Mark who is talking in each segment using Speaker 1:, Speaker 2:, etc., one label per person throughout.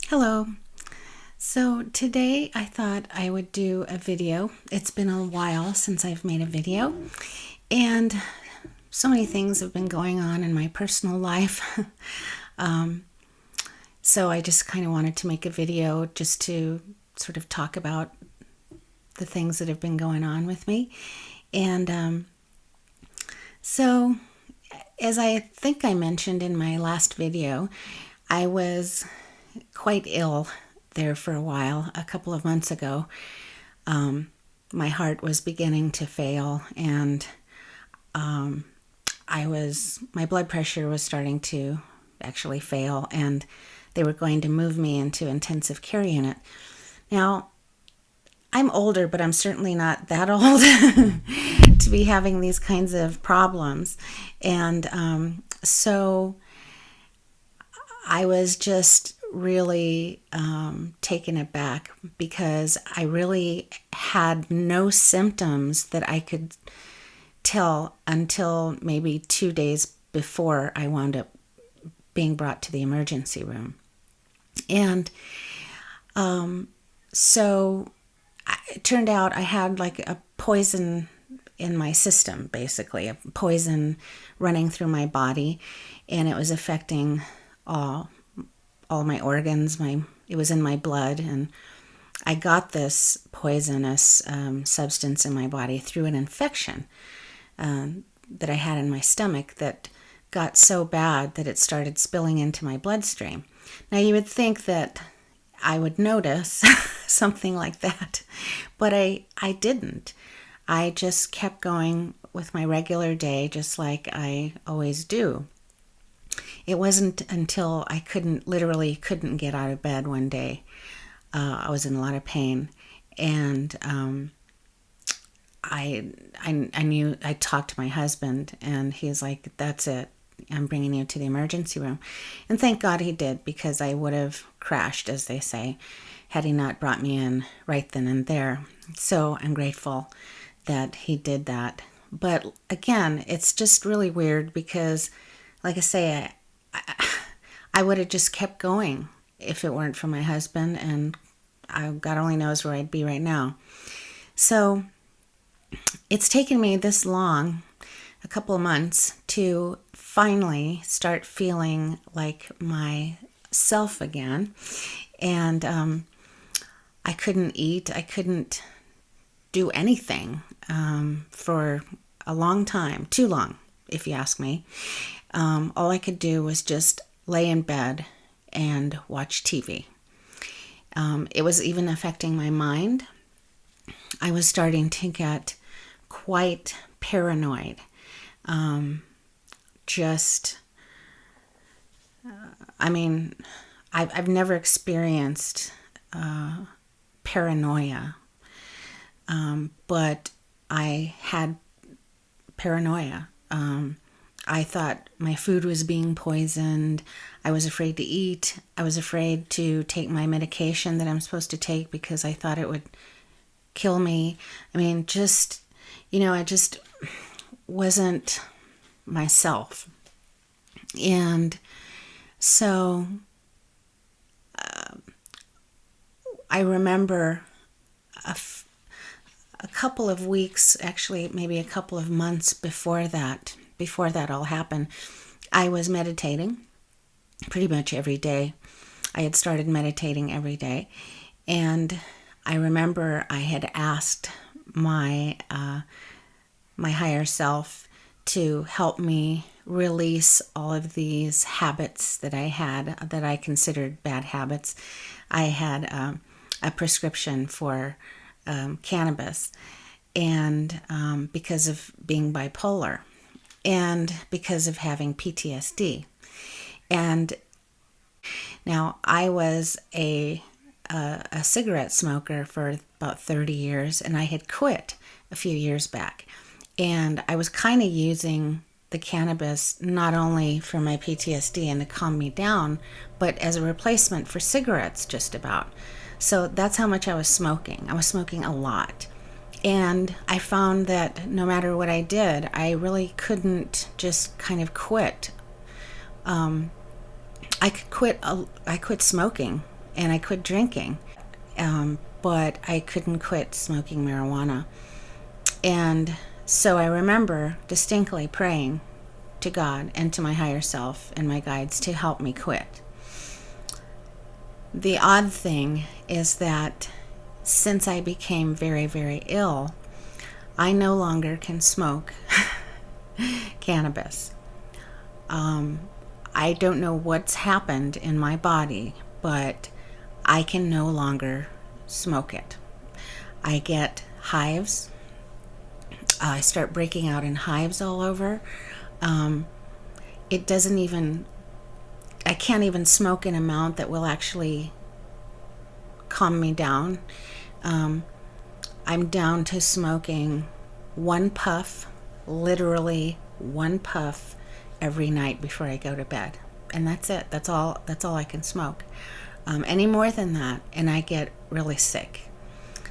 Speaker 1: Hello. So today I thought I would do a video. It's been a while since I've made a video, and so many things have been going on in my personal life. um, so I just kind of wanted to make a video just to sort of talk about the things that have been going on with me. And so, as I think I mentioned in my last video, I was quite ill there for a while, a couple of months ago. My heart was beginning to fail, and my blood pressure was starting to actually fail, and they were going to move me into intensive care unit. Now, I'm older, but I'm certainly not that old to be having these kinds of problems. And so I was just really taken aback because I really had no symptoms that I could tell until maybe 2 days before I wound up being brought to the emergency room. And so it turned out I had like a poison in my system, basically, a poison running through my body, and it was affecting all my organs. It was in my blood, and I got this poisonous substance in my body through an infection that I had in my stomach that got so bad that it started spilling into my bloodstream. Now, you would think that I would notice something like that, but I didn't. I just kept going with my regular day, just like I always do. It wasn't until I literally couldn't get out of bed one day. I was in a lot of pain, and I knew. I talked to my husband, and he's like, "That's it. I'm bringing you to the emergency room." And thank God he did, because I would have crashed, as they say, had he not brought me in right then and there. So I'm grateful that he did that. But again, it's just really weird because, like I say, I would have just kept going if it weren't for my husband, and God only knows where I'd be right now. So it's taken me this long, a couple of months, to finally start feeling like myself again. And I couldn't eat. I couldn't do anything for a long time. Too long, if you ask me. All I could do was just lay in bed and watch TV. It was even affecting my mind. I was starting to get quite paranoid. I've never experienced paranoia, but I had paranoia. I thought my food was being poisoned. I was afraid to eat. I was afraid to take my medication that I'm supposed to take because I thought it would kill me. I just wasn't myself. And so I remember a couple of weeks, actually maybe a couple of months before that all happened, I was meditating pretty much every day. I had started meditating every day, and I remember I had asked my higher self to help me release all of these habits that I had, that I considered bad habits. I had a prescription for cannabis, and because of being bipolar, and because of having PTSD. And now I was a cigarette smoker for about 30 years, and I had quit a few years back. And I was kind of using the cannabis not only for my PTSD and to calm me down, but as a replacement for cigarettes, just about. So that's how much I was smoking. I was smoking a lot. And I found that no matter what I did, I really couldn't just kind of quit. I quit smoking and I quit drinking. But I couldn't quit smoking marijuana. And so I remember distinctly praying to God and to my higher self and my guides to help me quit. The odd thing is that since I became very, very ill, I no longer can smoke cannabis. I don't know what's happened in my body, but I can no longer smoke it. I get hives. I start breaking out in hives all over. It doesn't even, I can't even smoke an amount that will actually calm me down. I'm down to smoking one puff, literally one puff every night before I go to bed. And that's it. That's all I can smoke. Any more than that, and I get really sick.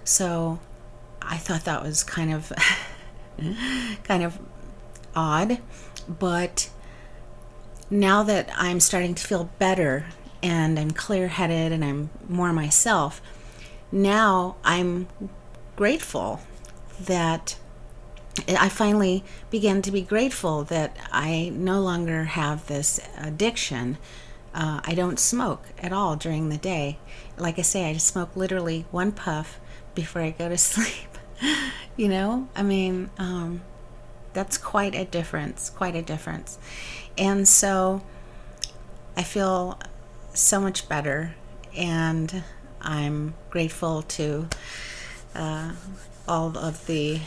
Speaker 1: So I thought that was kind of odd, but now that I'm starting to feel better and I'm clear-headed and I'm more myself, now I'm grateful that I finally began to be grateful that I no longer have this addiction. I don't smoke at all during the day. Like I say, I just smoke literally one puff before I go to sleep. I mean, that's quite a difference. And so I feel so much better, and I'm grateful to all of the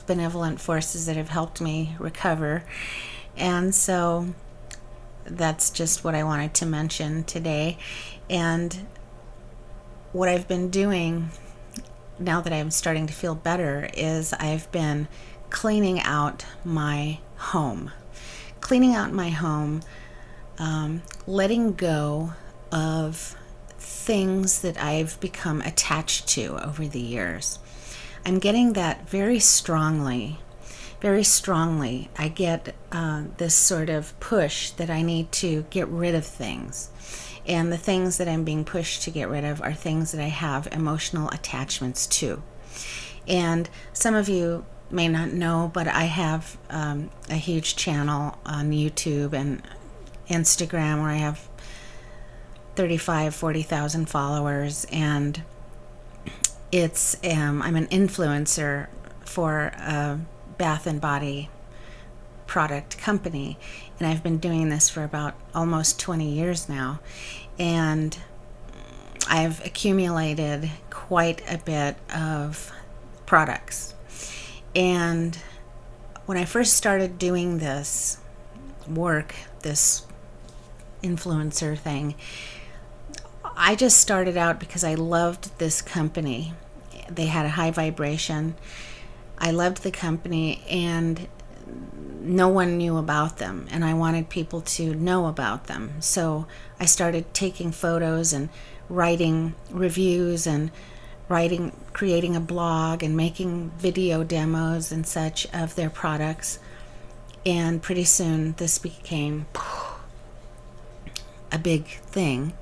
Speaker 1: benevolent forces that have helped me recover. And so that's just what I wanted to mention today. And what I've been doing now that I'm starting to feel better is I've been cleaning out my home. Letting go of things that I've become attached to over the years. I'm getting that very strongly. I get this sort of push that I need to get rid of things. And the things that I'm being pushed to get rid of are things that I have emotional attachments to. And some of you may not know, but I have a huge channel on YouTube and Instagram where I have 40,000 followers, and it's I'm an influencer for a bath and body product company, and I've been doing this for about almost 20 years now, and I've accumulated quite a bit of products. And when I first started doing this work, this influencer thing, I just started out because I loved this company. They had a high vibration. I loved the company, and no one knew about them, and I wanted people to know about them. So I started taking photos and writing reviews and creating a blog and making video demos and such of their products. And pretty soon this became a big thing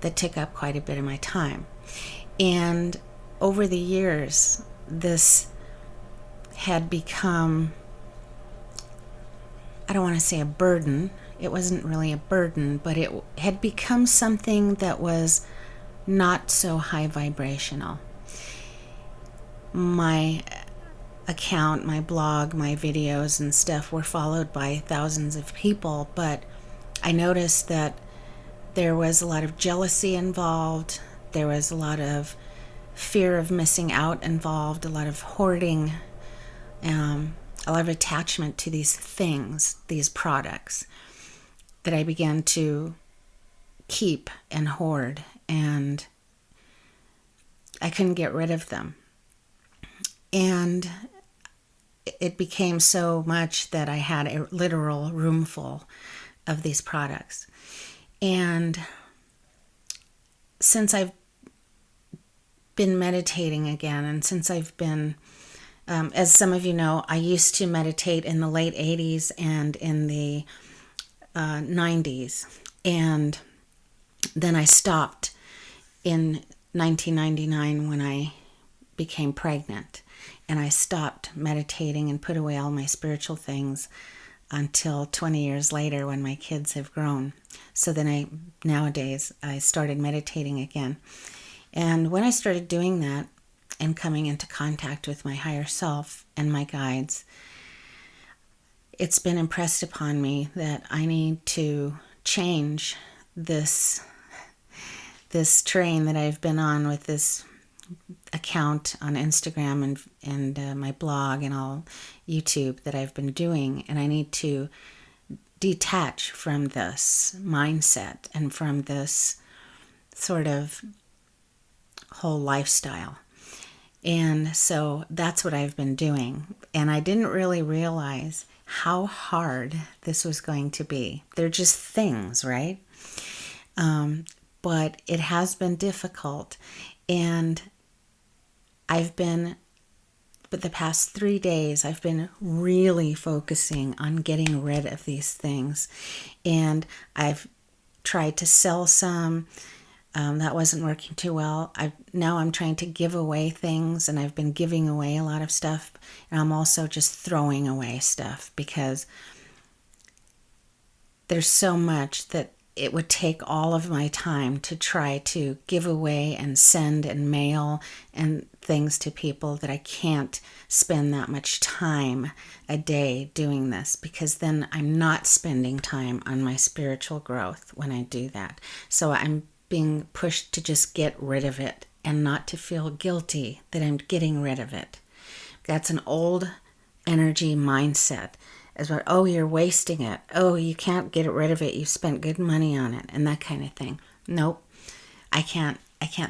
Speaker 1: that took up quite a bit of my time. And over the years, this had become, I don't want to say a burden. It wasn't really a burden, but it had become something that was not so high vibrational. My account, my blog, my videos and stuff were followed by thousands of people, but I noticed that there was a lot of jealousy involved. There was a lot of fear of missing out involved, a lot of hoarding, a lot of attachment to these things, these products that I began to keep and hoard, and I couldn't get rid of them. And it became so much that I had a literal room full of these products. And since I've been meditating again, and since I've been, as some of you know, I used to meditate in the late 80s and in the 90s. And then I stopped in 1999 when I became pregnant, and I stopped meditating and put away all my spiritual things until 20 years later when my kids have grown. So then nowadays I started meditating again. And when I started doing that and coming into contact with my higher self and my guides, it's been impressed upon me that I need to change this train that I've been on with this account on Instagram and my blog and all YouTube that I've been doing, and I need to detach from this mindset and from this sort of whole lifestyle. And so that's what I've been doing, and I didn't really realize how hard this was going to be. They're just things, right? But it has been difficult, and but the past 3 days, I've been really focusing on getting rid of these things. And I've tried to sell some. That wasn't working too well. Now I'm trying to give away things, and I've been giving away a lot of stuff. And I'm also just throwing away stuff because there's so much that it would take all of my time to try to give away and send and mail and things to people that I can't spend that much time a day doing this, because then I'm not spending time on my spiritual growth when I do that. So I'm being pushed to just get rid of it and not to feel guilty that I'm getting rid of it. That's an old energy mindset. As about, oh, you're wasting it. Oh, you can't get rid of it. You spent good money on it, and that kind of thing. Nope, I can't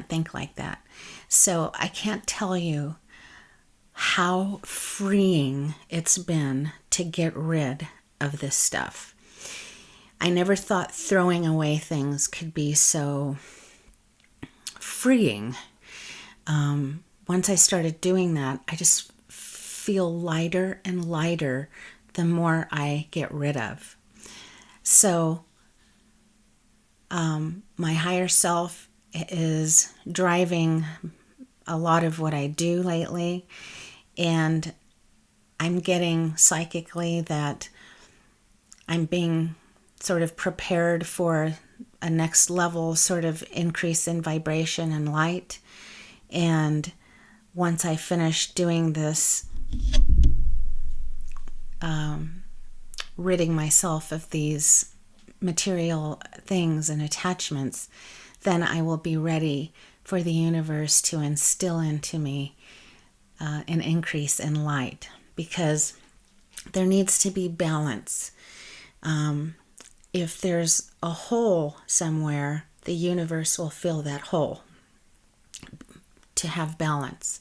Speaker 1: think like that. So I can't tell you how freeing it's been to get rid of this stuff. I never thought throwing away things could be so freeing. Once I started doing that, I just feel lighter and lighter the more I get rid of. So my higher self is driving a lot of what I do lately, and I'm getting psychically that I'm being sort of prepared for a next level sort of increase in vibration and light. And once I finish doing this, ridding myself of these material things and attachments, then I will be ready for the universe to instill into me an increase in light, because there needs to be balance. If there's a hole somewhere, the universe will fill that hole to have balance.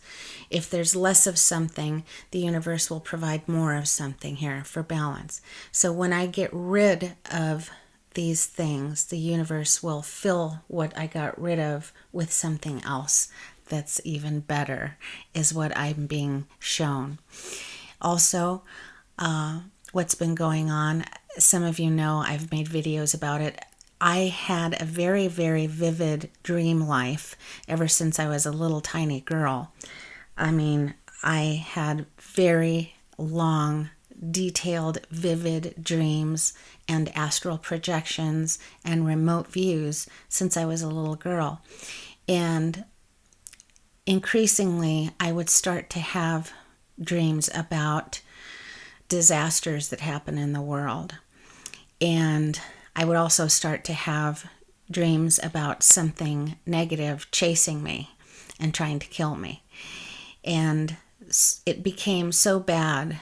Speaker 1: If there's less of something, the universe will provide more of something here for balance. So when I get rid of these things, the universe will fill what I got rid of with something else that's even better, is what I'm being shown. Also, what's been going on, some of you know I've made videos about it. I had a very, very vivid dream life ever since I was a little tiny girl. I mean, I had very long, detailed, vivid dreams and astral projections and remote views since I was a little girl. And increasingly, I would start to have dreams about disasters that happen in the world. And I would also start to have dreams about something negative chasing me and trying to kill me. And it became so bad,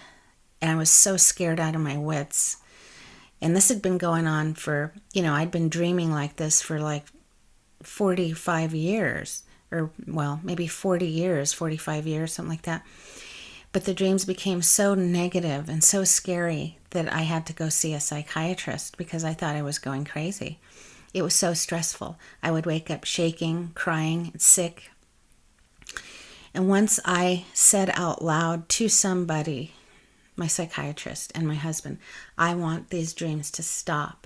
Speaker 1: and I was so scared out of my wits. And this had been going on for, I'd been dreaming like this for like 45 years, or well, maybe 40 years, 45 years, something like that. But the dreams became so negative and so scary that I had to go see a psychiatrist because I thought I was going crazy. It was so stressful. I would wake up shaking, crying, sick. And once I said out loud to somebody, my psychiatrist and my husband, I want these dreams to stop.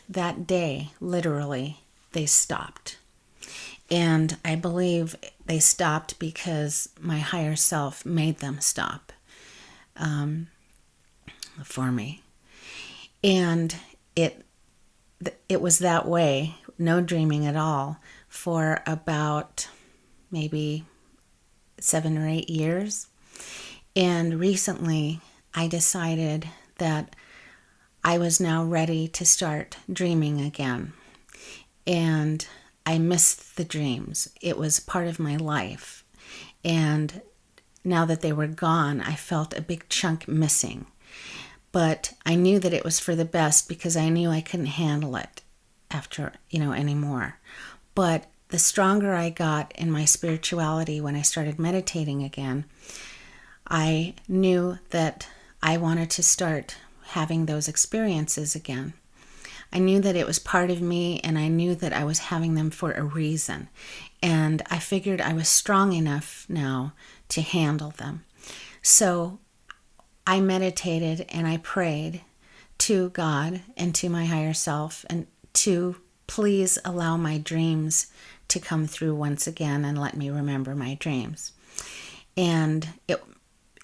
Speaker 1: That day, literally, they stopped. And I believe they stopped because my higher self made them stop for me. And it was that way, no dreaming at all, for about maybe 7 or 8 years. And recently I decided that I was now ready to start dreaming again. And I missed the dreams. It was part of my life. And now that they were gone, I felt a big chunk missing. But I knew that it was for the best because I knew I couldn't handle it after, anymore. But the stronger I got in my spirituality when I started meditating again, I knew that I wanted to start having those experiences again. I knew that it was part of me, and I knew that I was having them for a reason. And I figured I was strong enough now to handle them. So I meditated and I prayed to God and to my higher self and to please allow my dreams to come through once again and let me remember my dreams. And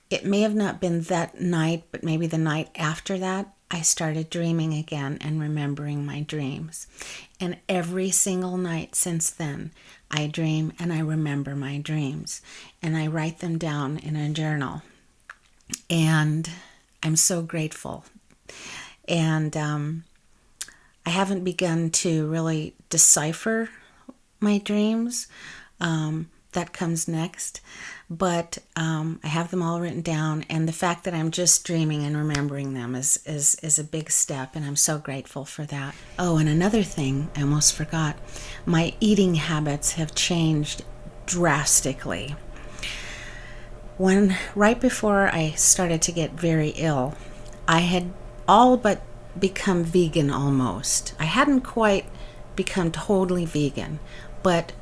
Speaker 1: it may have not been that night, but maybe the night after that, I started dreaming again and remembering my dreams. And every single night since then, I dream and I remember my dreams. And I write them down in a journal. And I'm so grateful. And I haven't begun to really decipher my dreams. That comes next. But I have them all written down, and the fact that I'm just dreaming and remembering them is a big step, and I'm so grateful for that. Oh, and another thing I almost forgot. My eating habits have changed drastically. Right before I started to get very ill, I had all but become vegan almost. I hadn't quite become totally vegan, but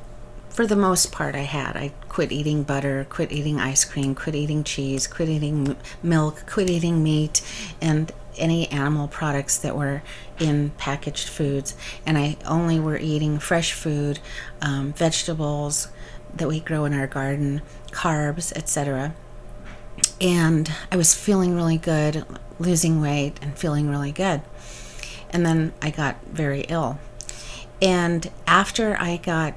Speaker 1: for the most part I had. I quit eating butter, quit eating ice cream, quit eating cheese, quit eating milk, quit eating meat, and any animal products that were in packaged foods. And I only were eating fresh food, vegetables that we grow in our garden, carbs, etc. And I was feeling really good, losing weight and feeling really good. And then I got very ill. And after I got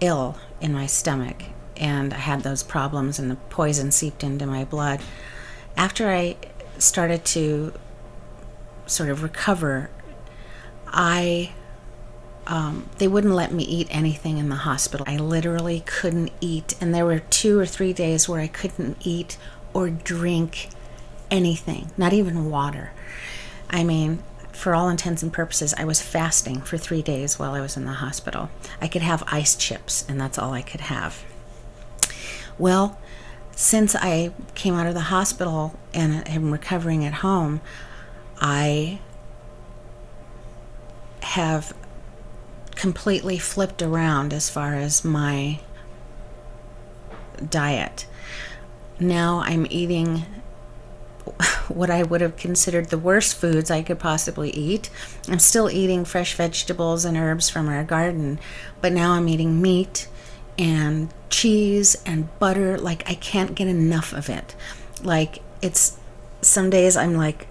Speaker 1: ill in my stomach and I had those problems and the poison seeped into my blood, after I started to sort of recover, they wouldn't let me eat anything in the hospital. I literally couldn't eat, and there were 2 or 3 days where I couldn't eat or drink anything, not even water. I mean, for all intents and purposes, I was fasting for 3 days while I was in the hospital. I could have ice chips, and that's all I could have. Well, since I came out of the hospital and am recovering at home, I have completely flipped around as far as my diet. Now I'm eating what I would have considered the worst foods I could possibly eat. I'm still eating fresh vegetables and herbs from our garden, but now I'm eating meat and cheese and butter. Like, I can't get enough of it. Like, it's some days I'm like,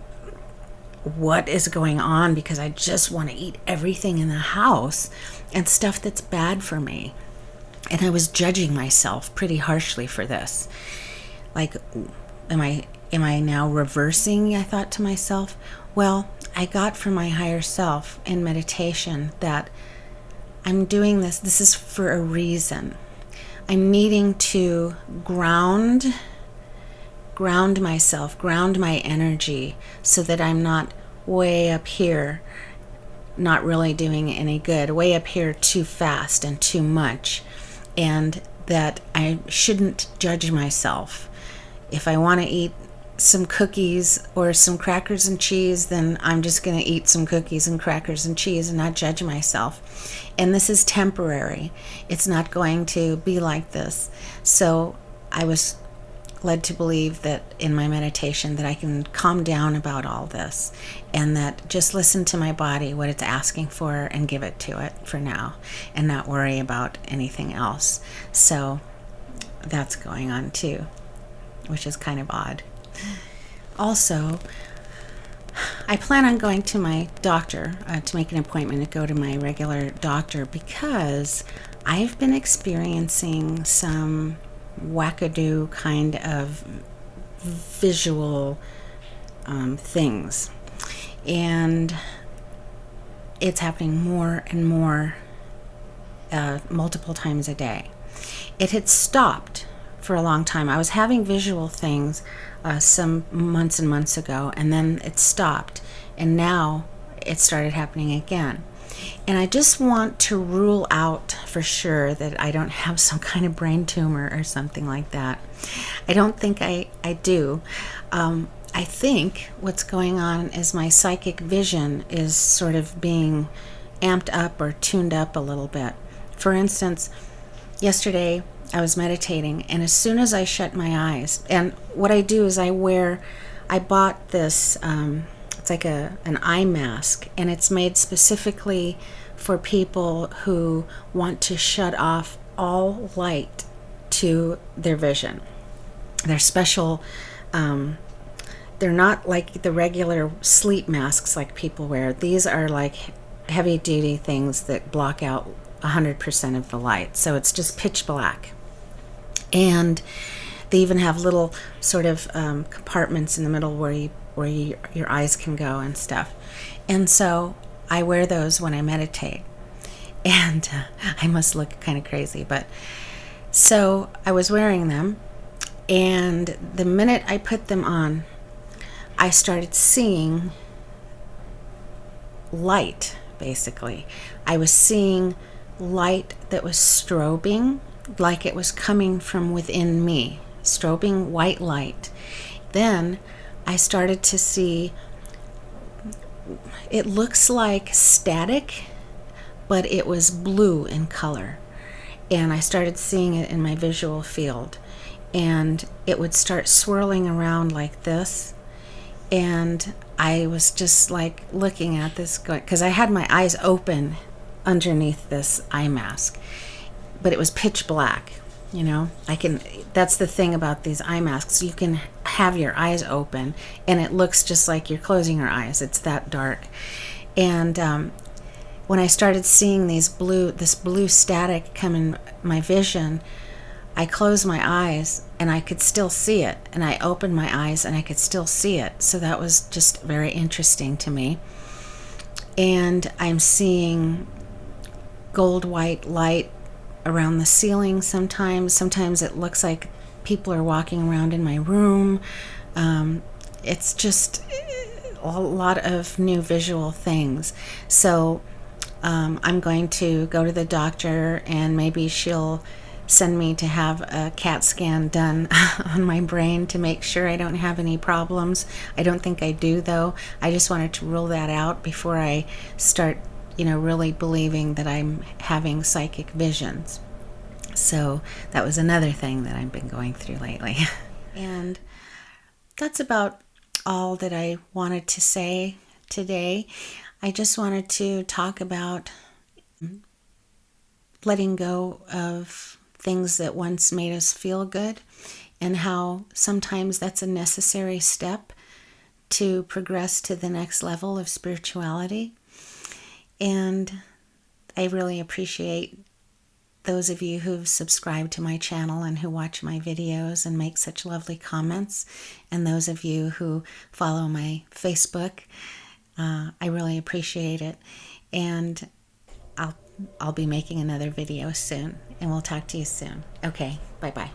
Speaker 1: what is going on? Because I just want to eat everything in the house and stuff that's bad for me. And I was judging myself pretty harshly for this. Like, am I now reversing? I thought to myself. Well, I got from my higher self in meditation that I'm doing this. This is for a reason. I'm needing to ground myself, ground my energy, so that I'm not way up here, not really doing any good, way up here too fast and too much, and that I shouldn't judge myself. If I want to eat some cookies or some crackers and cheese, then I'm just going to eat some cookies and crackers and cheese and not judge myself. And this is temporary. It's not going to be like this. So I was led to believe that in my meditation that I can calm down about all this, and that just listen to my body, what it's asking for, and give it to it for now, and not worry about anything else. So that's going on too, which is kind of odd. Also, I plan on going to my doctor to make an appointment to go to my regular doctor, because I've been experiencing some wackadoo kind of visual things, and it's happening more and more, multiple times a day. It had stopped for a long time. I was having visual things some months and months ago, and then it stopped, and now it started happening again. And I just want to rule out for sure that I don't have some kind of brain tumor or something like that. I don't think I do. I think what's going on is my psychic vision is sort of being amped up or tuned up a little bit. For instance, yesterday I was meditating, and as soon as I shut my eyes, and what I do is I bought this, it's like an eye mask, and it's made specifically for people who want to shut off all light to their vision. They're special, they're not like the regular sleep masks like people wear. These are like heavy duty things that block out 100% of the light, so it's just pitch black. And they even have little sort of compartments in the middle where your eyes can go and stuff. And so I wear those when I meditate. And I must look kind of crazy, but so I was wearing them, and the minute I put them on, I started seeing light, basically. I was seeing light that was strobing, like it was coming from within me, strobing white light. Then I started to see, it looks like static, but it was blue in color. And I started seeing it in my visual field. And it would start swirling around like this. And I was just like looking at this, because I had my eyes open underneath this eye mask, but it was pitch black. That's the thing about these eye masks. You can have your eyes open and it looks just like you're closing your eyes. It's that dark. And when I started seeing this blue static come in my vision, I closed my eyes and I could still see it. And I opened my eyes and I could still see it. So that was just very interesting to me. And I'm seeing gold white light around the ceiling sometimes. Sometimes it looks like people are walking around in my room. It's just a lot of new visual things. So I'm going to go to the doctor, and maybe she'll send me to have a CAT scan done on my brain to make sure I don't have any problems. I don't think I do, though. I just wanted to rule that out before I start really believing that I'm having psychic visions. So that was another thing that I've been going through lately. And that's about all that I wanted to say today. I just wanted to talk about letting go of things that once made us feel good, and how sometimes that's a necessary step to progress to the next level of spirituality. And I really appreciate those of you who've subscribed to my channel and who watch my videos and make such lovely comments, and those of you who follow my Facebook. I really appreciate it. And I'll be making another video soon, and we'll talk to you soon. Okay, bye-bye.